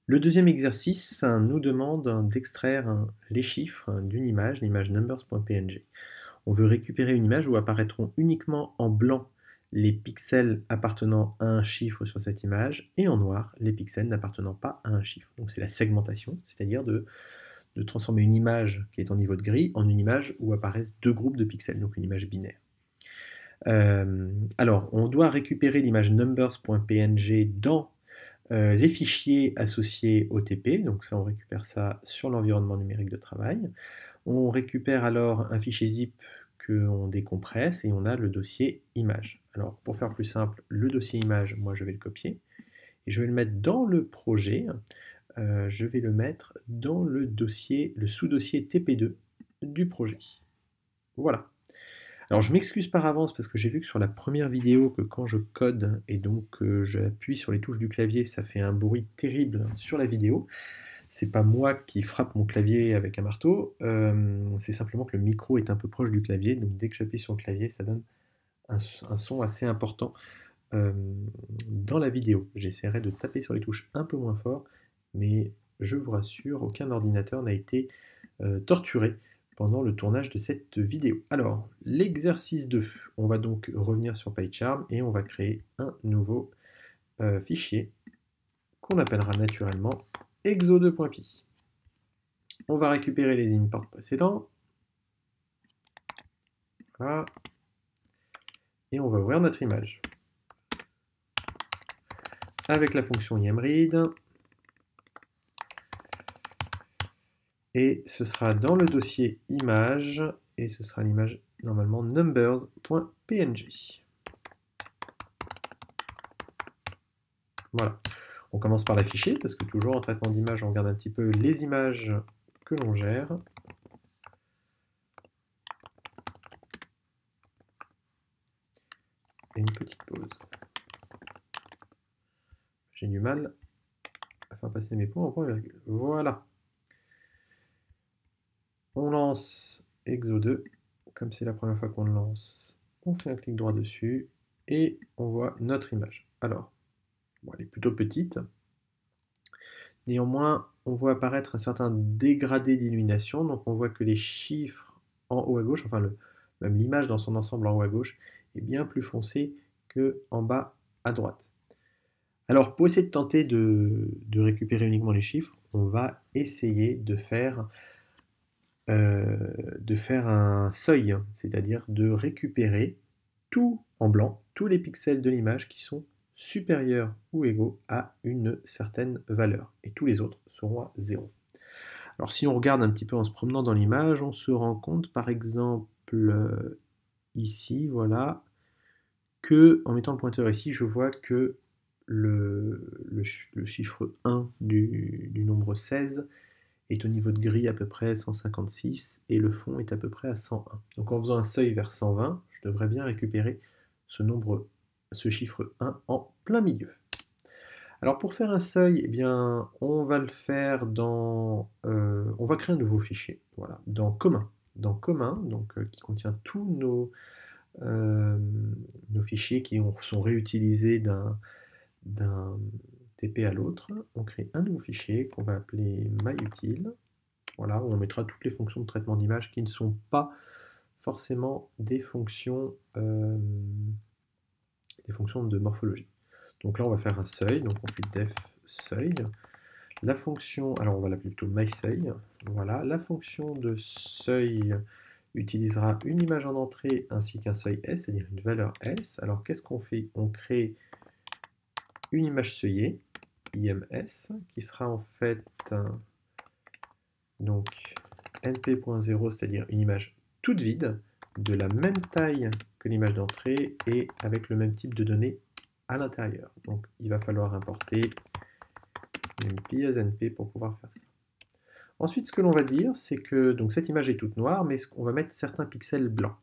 Le deuxième exercice nous demande d'extraire les chiffres d'une image, l'image numbers.png. On veut récupérer une image où apparaîtront uniquement en blanc les pixels appartenant à un chiffre sur cette image et en noir les pixels n'appartenant pas à un chiffre. Donc c'est la segmentation, c'est-à-dire de transformer une image qui est en niveau de gris en une image où apparaissent deux groupes de pixels, donc une image binaire. Alors, on doit récupérer l'image numbers.png dans les fichiers associés au TP, donc ça on récupère ça sur l'environnement numérique de travail. On récupère alors un fichier zip qu'on décompresse et on a le dossier image. Alors pour faire plus simple, le dossier image, moi je vais le copier et je vais le mettre dans le projet, je vais le mettre dans le dossier, le sous-dossier TP2 du projet. Voilà. Alors je m'excuse par avance parce que j'ai vu que sur la première vidéo que quand je code et donc j'appuie sur les touches du clavier, ça fait un bruit terrible sur la vidéo. C'est pas moi qui frappe mon clavier avec un marteau, c'est simplement que le micro est un peu proche du clavier, donc dès que j'appuie sur le clavier, ça donne un son assez important dans la vidéo. J'essaierai de taper sur les touches un peu moins fort, mais je vous rassure, aucun ordinateur n'a été torturé pendant le tournage de cette vidéo. Alors, l'exercice 2, on va donc revenir sur PyCharm et on va créer un nouveau fichier qu'on appellera naturellement exo2.py. On va récupérer les imports précédents. Voilà. Et on va ouvrir notre image. Avec la fonction imread. Et ce sera dans le dossier image. Et ce sera l'image normalement numbers.png. Voilà. On commence par l'afficher, parce que toujours en traitement d'image, on regarde un petit peu les images que l'on gère. Et une petite pause. J'ai du mal à faire passer mes points en point virgule. Voilà. On lance Exo2. Comme c'est la première fois qu'on le lance, on fait un clic droit dessus et on voit notre image. Alors, bon, elle est plutôt petite. Néanmoins, on voit apparaître un certain dégradé d'illumination. Donc on voit que les chiffres en haut à gauche, enfin même l'image dans son ensemble en haut à gauche, est bien plus foncée qu'en bas à droite. Alors pour essayer de tenter de récupérer uniquement les chiffres, on va essayer de faire un seuil, c'est-à-dire de récupérer tout en blanc, tous les pixels de l'image qui sont supérieurs ou égaux à une certaine valeur, et tous les autres seront à 0. Alors si on regarde un petit peu en se promenant dans l'image, on se rend compte par exemple ici, voilà, que en mettant le pointeur ici, je vois que le chiffre 1 du nombre 16 est au niveau de gris à peu près 156 et le fond est à peu près à 101. Donc en faisant un seuil vers 120, je devrais bien récupérer ce chiffre 1 en plein milieu. Alors pour faire un seuil, eh bien, on va le faire dans... on va créer un nouveau fichier, voilà, dans commun. Dans commun, donc, qui contient tous nos fichiers qui sont réutilisés d'un TP à l'autre. On crée un nouveau fichier qu'on va appeler myutil. Voilà, où on mettra toutes les fonctions de traitement d'image qui ne sont pas forcément des fonctions de morphologie. Donc là, on va faire un seuil, donc on fait def seuil. La fonction, alors on va l'appeler plutôt mySeuil. Voilà, la fonction de seuil utilisera une image en entrée ainsi qu'un seuil S, c'est-à-dire une valeur S. Alors qu'est-ce qu'on fait? On crée une image seuillée, IMS, qui sera en fait donc np.0, c'est-à-dire une image toute vide, de la même taille que l'image d'entrée et avec le même type de données à l'intérieur. Donc il va falloir importer np as np pour pouvoir faire ça. Ensuite, ce que l'on va dire, c'est que donc, cette image est toute noire, mais on va mettre certains pixels blancs.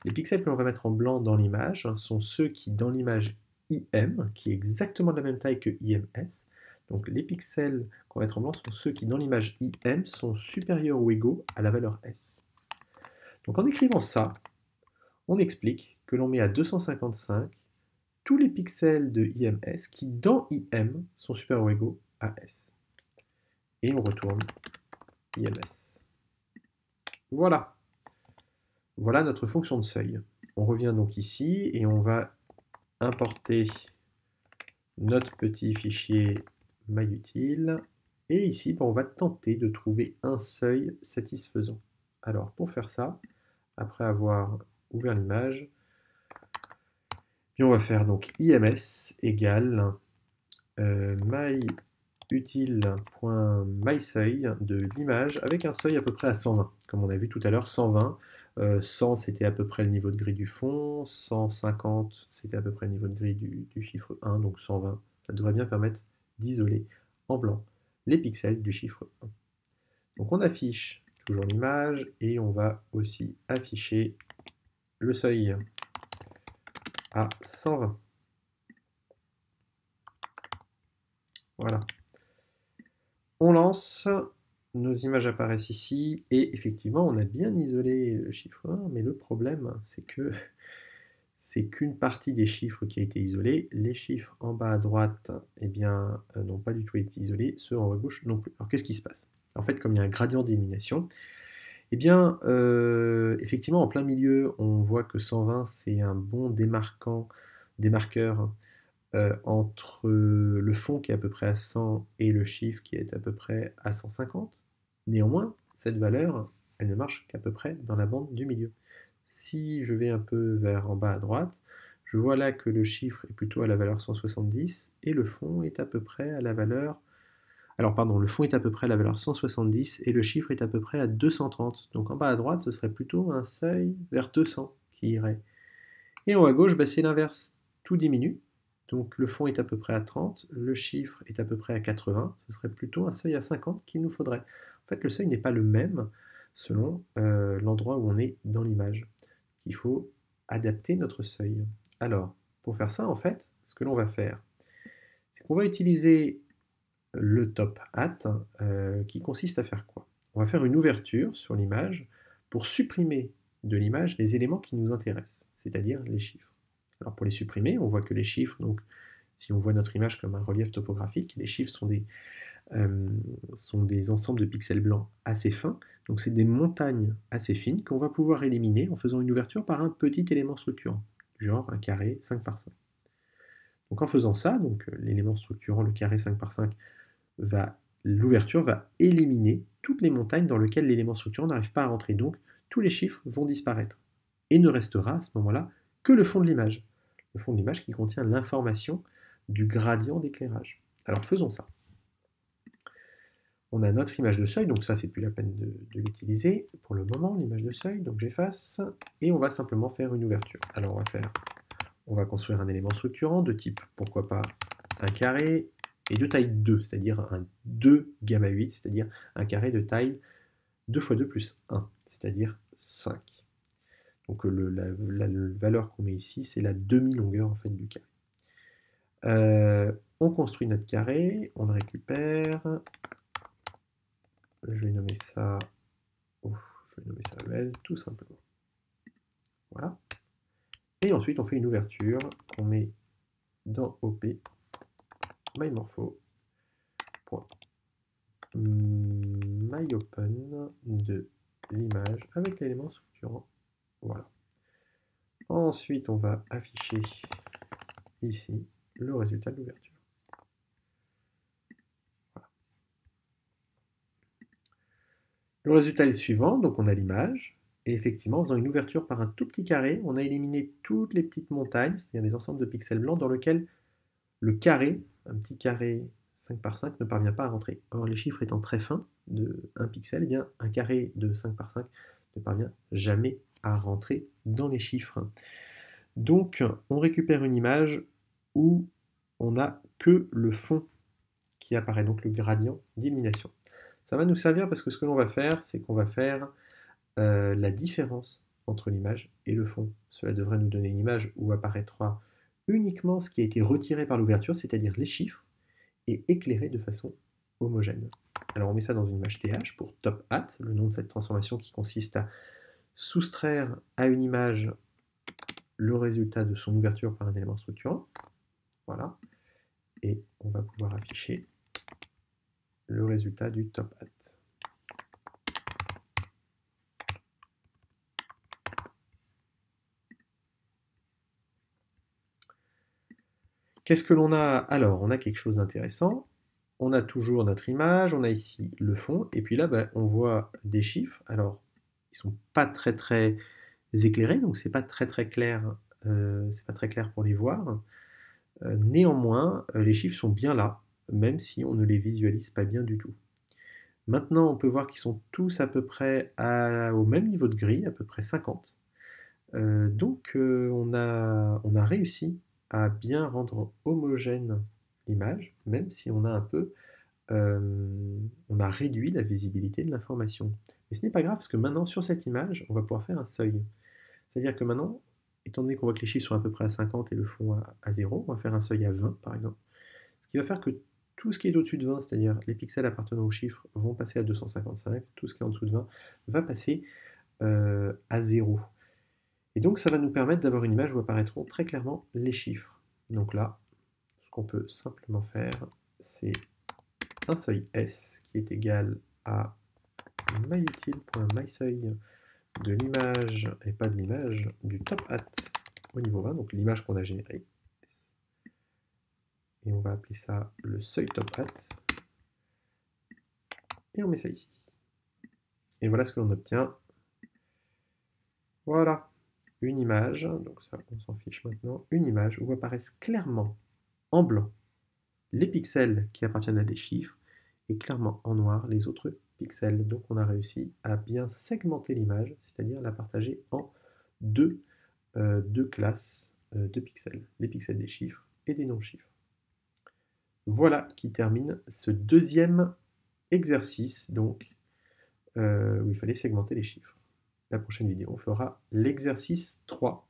Les pixels que l'on va mettre en blanc dans l'image sont ceux qui, dans l'image IM, qui est exactement de la même taille que IMS, donc les pixels qu'on va mettre en blanc sont ceux qui, dans l'image IM, sont supérieurs ou égaux à la valeur S. Donc en écrivant ça, on explique que l'on met à 255 tous les pixels de IMS qui, dans IM, sont supérieurs ou égaux à S. et on retourne IMS. Voilà. Voilà notre fonction de seuil. On revient donc ici et on va importer notre petit fichier myUtil. Et ici, on va tenter de trouver un seuil satisfaisant. Alors, pour faire ça, après avoir ouvert l'image, on va faire donc IMS égale myUtil.mySeuil de l'image avec un seuil à peu près à 120. Comme on a vu tout à l'heure, 120. 100 c'était à peu près le niveau de grille du fond, 150 c'était à peu près le niveau de grille du chiffre 1, donc 120, ça devrait bien permettre d'isoler en blanc les pixels du chiffre 1. Donc on affiche toujours l'image et on va aussi afficher le seuil à 120. Voilà. On lance, nos images apparaissent ici, et effectivement, on a bien isolé le chiffre 1, mais le problème, c'est que c'est qu'une partie des chiffres qui a été isolée. Les chiffres en bas à droite, eh bien, n'ont pas du tout été isolés, ceux en haut à gauche non plus. Alors, qu'est-ce qui se passe? En fait, comme il y a un gradient d'élimination, eh bien, effectivement, en plein milieu, on voit que 120, c'est un bon démarqueur entre le fond qui est à peu près à 100 et le chiffre qui est à peu près à 150. Néanmoins, cette valeur, elle ne marche qu'à peu près dans la bande du milieu. Si je vais un peu vers en bas à droite, je vois là que le chiffre est plutôt à la valeur 170 et le fond est à peu près à la valeur... Alors pardon, le fond est à peu près à la valeur 170 et le chiffre est à peu près à 230. Donc en bas à droite, ce serait plutôt un seuil vers 200 qui irait. Et en haut à gauche, bah, c'est l'inverse. Tout diminue. Donc le fond est à peu près à 30, le chiffre est à peu près à 80, ce serait plutôt un seuil à 50 qu'il nous faudrait. En fait, le seuil n'est pas le même selon l'endroit où on est dans l'image. Il faut adapter notre seuil. Alors, pour faire ça, en fait, ce que l'on va faire, c'est qu'on va utiliser le top hat qui consiste à faire quoi? On va faire une ouverture sur l'image pour supprimer de l'image les éléments qui nous intéressent, c'est-à-dire les chiffres. Alors pour les supprimer, on voit que les chiffres, donc si on voit notre image comme un relief topographique, les chiffres sont des ensembles de pixels blancs assez fins, donc c'est des montagnes assez fines qu'on va pouvoir éliminer en faisant une ouverture par un petit élément structurant, genre un carré 5 par 5. Donc en faisant ça, donc l'élément structurant, le carré 5 par 5, l'ouverture va éliminer toutes les montagnes dans lesquelles l'élément structurant n'arrive pas à rentrer. Donc tous les chiffres vont disparaître. Et ne restera à ce moment-là que le fond de l'image. Le fond de l'image qui contient l'information du gradient d'éclairage. Alors faisons ça. On a notre image de seuil, donc ça c'est plus la peine de l'utiliser pour le moment, l'image de seuil, donc j'efface, et on va simplement faire une ouverture. Alors on va construire un élément structurant de type, pourquoi pas, un carré, et de taille 2, c'est-à-dire un 2 gamma 8, c'est-à-dire un carré de taille 2 x 2 plus 1, c'est-à-dire 5. Donc la valeur qu'on met ici, c'est la demi-longueur en fait, du carré. On construit notre carré, on le récupère. Je vais nommer ça EL, tout simplement. Voilà. Et ensuite, on fait une ouverture qu'on met dans OP myopen de l'image avec l'élément structurant. Voilà. Ensuite, on va afficher ici le résultat de l'ouverture. Voilà. Le résultat est le suivant, donc on a l'image, et effectivement, en faisant une ouverture par un tout petit carré, on a éliminé toutes les petites montagnes, c'est-à-dire les ensembles de pixels blancs dans lesquels le carré, un petit carré 5 par 5, ne parvient pas à rentrer. Or, les chiffres étant très fins, de 1 pixel, eh bien, un carré de 5 par 5 ne parvient jamais à rentrer dans les chiffres. Donc, on récupère une image où on n'a que le fond qui apparaît, donc le gradient d'illumination. Ça va nous servir parce que ce que l'on va faire, c'est qu'on va faire la différence entre l'image et le fond. Cela devrait nous donner une image où apparaîtra uniquement ce qui a été retiré par l'ouverture, c'est-à-dire les chiffres, et éclairé de façon homogène. Alors on met ça dans une image TH pour top hat, le nom de cette transformation qui consiste à soustraire à une image le résultat de son ouverture par un élément structurant. Voilà. Et on va pouvoir afficher le résultat du top hat. Qu'est-ce que l'on a? Alors, on a quelque chose d'intéressant. On a toujours notre image, on a ici le fond, et puis là, on voit des chiffres. Alors, ils sont pas très éclairés, donc c'est pas très clair, c'est pas très clair pour les voir. Néanmoins, les chiffres sont bien là, même si on ne les visualise pas bien du tout. Maintenant, on peut voir qu'ils sont tous à peu près au même niveau de gris, à peu près 50. Donc, on a réussi à bien rendre homogène l'image, même si on a un peu, on a réduit la visibilité de l'information. Mais ce n'est pas grave, parce que maintenant, sur cette image, on va pouvoir faire un seuil. C'est-à-dire que maintenant, étant donné qu'on voit que les chiffres sont à peu près à 50 et le fond à 0, on va faire un seuil à 20, par exemple. Ce qui va faire que tout ce qui est au-dessus de 20, c'est-à-dire les pixels appartenant aux chiffres, vont passer à 255, tout ce qui est en dessous de 20 va passer à 0. Et donc ça va nous permettre d'avoir une image où apparaîtront très clairement les chiffres. Donc là, ce qu'on peut simplement faire, c'est un seuil S qui est égal à myutil.myseuil de l'image, et pas de l'image, du top hat au niveau 20, donc l'image qu'on a générée. Et on va appeler ça le seuil top hat. Et on met ça ici. Et voilà ce que l'on obtient. Voilà, une image, donc ça on s'en fiche maintenant, une image où apparaissent clairement en blanc les pixels qui appartiennent à des chiffres et clairement en noir les autres pixels. Donc on a réussi à bien segmenter l'image, c'est-à-dire la partager en deux classes de pixels, les pixels des chiffres et des non-chiffres. Voilà qui termine ce deuxième exercice, donc, où il fallait segmenter les chiffres. La prochaine vidéo, on fera l'exercice 3.